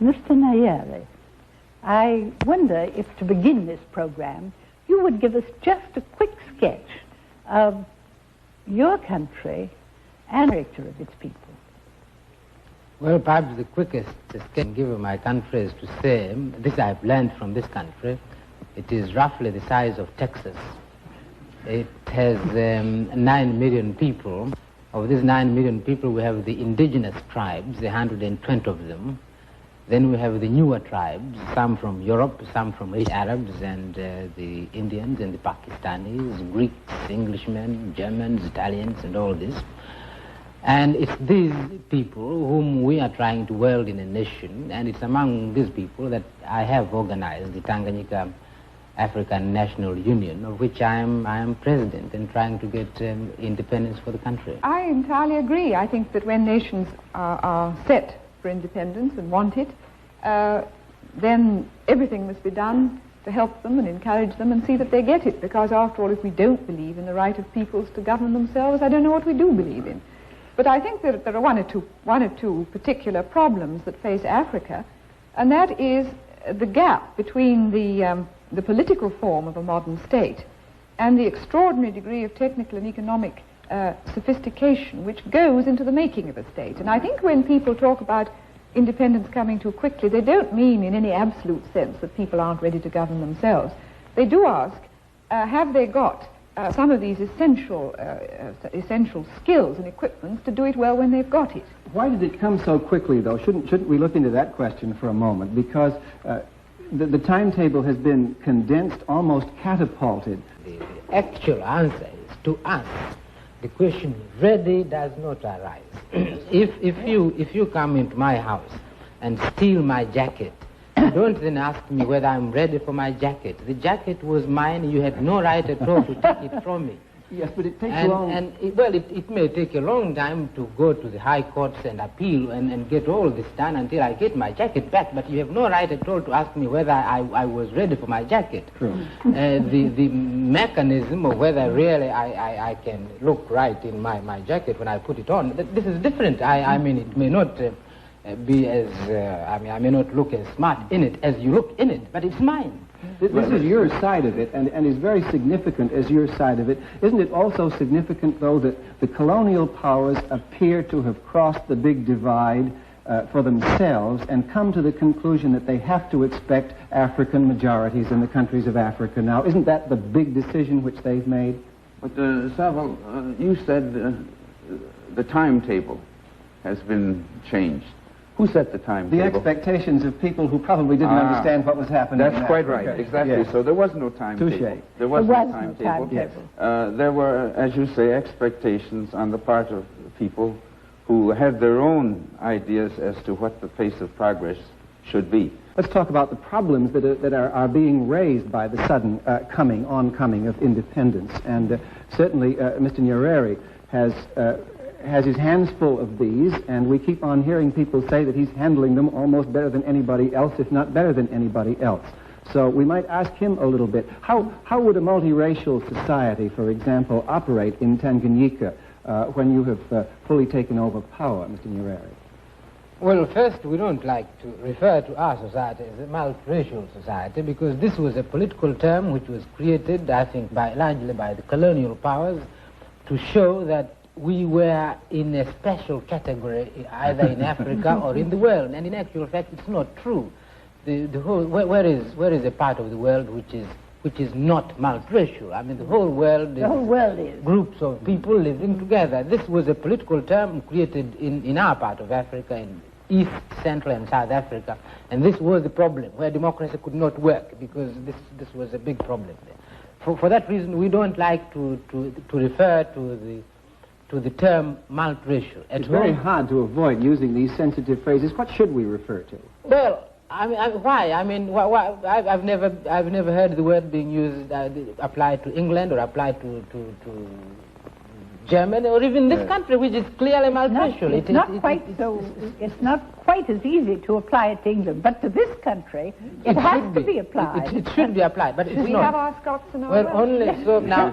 Mr. Nyerere, I wonder if to begin this program, you would give us just a quick sketch of your country and the character of its people. Well, perhaps the quickest sketch I can give of my country is to say, this I've learned from this country, it is roughly the size of Texas. It has 9 million people. Of these 9 million people, we have the indigenous tribes, the 120 of them. Then we have the newer tribes, some from Europe, some from Arabs, and the Indians and the Pakistanis, Greeks, Englishmen, Germans, Italians, and all this. And it's these people whom we are trying to weld in a nation, and it's among these people that I have organized the Tanganyika African National Union, of which I am president, and trying to get independence for the country. I entirely agree. I think that when nations are set for independence and want it, then everything must be done to help them and encourage them and see that they get it, because after all, if we don't believe in the right of peoples to govern themselves, I don't know what we do believe in. But I think that there are one or two particular problems that face Africa, and that is the gap between the political form of a modern state and the extraordinary degree of technical and economic sophistication which goes into the making of a state. And I think when people talk about independence coming too quickly, they don't mean in any absolute sense that people aren't ready to govern themselves. They do ask, have they got some of these essential skills and equipments to do it well when they've got it? Why did it come so quickly, though? Shouldn't we look into that question for a moment? Because the timetable has been condensed, almost catapulted. The actual answer is, to us, the question ready does not arise. if you come into my house and steal my jacket, don't then ask me whether I'm ready for my jacket. The jacket was mine. You had no right at all to take it from me. Yes, but it takes long. It may take a long time to go to the high courts and appeal and get all this done until I get my jacket back, but you have no right at all to ask me whether I was ready for my jacket. True. The mechanism of whether really I can look right in my jacket when I put it on, this is different. I mean, it may not be as, I may not look as smart in it as you look in it, but it's mine. This is your side of it, and is very significant as your side of it. Isn't it also significant, though, that the colonial powers appear to have crossed the big divide for themselves and come to the conclusion that they have to expect African majorities in the countries of Africa now? Isn't that the big decision which they've made? But, Saville, you said the timetable has been changed. Who set the timetable? The expectations of people who probably didn't understand what was happening. That's quite right, exactly. Yes. So there was no timetable. Touché. There was no timetable. Yes. There were, as you say, expectations on the part of people who had their own ideas as to what the pace of progress should be. Let's talk about the problems that are being raised by the sudden oncoming of independence. And certainly Mr. Nyerere has his hands full of these, and we keep on hearing people say that he's handling them almost better than anybody else, if not better than anybody else. So we might ask him a little bit, how would a multiracial society, for example, operate in Tanganyika when you have fully taken over power, Mr. Nyerere? Well, first, we don't like to refer to our society as a multiracial society, because this was a political term which was created, I think, largely by the colonial powers to show that we were in a special category either in Africa or in the world, and in actual fact it's not true. The whole, where is a part of the world which is not multiracial? I mean, the whole world is groups of people living together. This was a political term created in our part of Africa, in East, Central and South Africa, and this was the problem where democracy could not work, because this was a big problem there. For that reason, we don't like to refer to the term multiracial. It's very hard to avoid using these sensitive phrases. What should we refer to? Well, why? I mean, why? I've never heard the word being used, applied to England or applied to Germany, or even this country, which is clearly multiracial. It's not quite as easy to apply it to England, but to this country, it has to be applied. It should be applied, but it's not. We have our Scots and our Well, Welsh. only so now.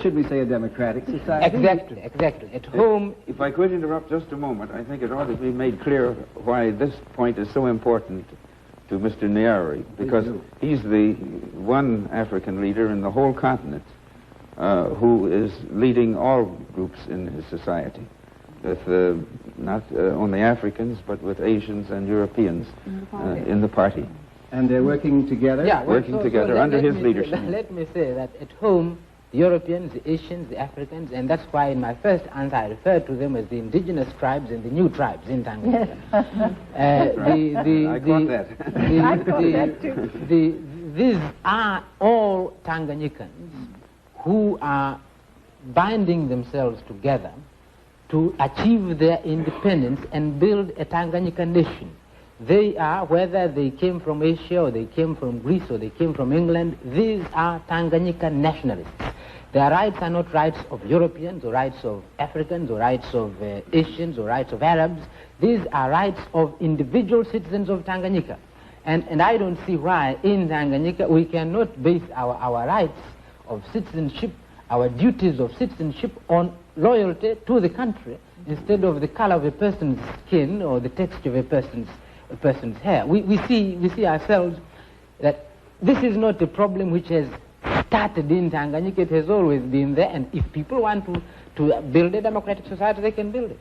Should we say a democratic society? Exactly. At home. If I could interrupt just a moment, I think it ought to be made clear why this point is so important to Mr. Nyerere, because he's the one African leader in the whole continent who is leading all groups in his society, with not only Africans, but with Asians and Europeans in the party. And they're working together? Yeah, working together under his leadership. Let me say that at home, the Europeans, the Asians, the Africans, and that's why in my first answer I referred to them as the indigenous tribes and the new tribes in Tanganyika. I caught that. I caught that too. These are all Tanganyikans who are binding themselves together to achieve their independence and build a Tanganyika nation. They are, whether they came from Asia or they came from Greece or they came from England, these are Tanganyika nationalists. Their rights are not rights of Europeans or rights of Africans or rights of Asians or rights of Arabs. These are rights of individual citizens of Tanganyika. And I don't see why in Tanganyika we cannot base our rights of citizenship, our duties of citizenship on loyalty to the country instead of the color of a person's skin or the texture of a person's hair. We see ourselves that this is not a problem which has started in Tanganyika. It has always been there, and if people want to build a democratic society, they can build it.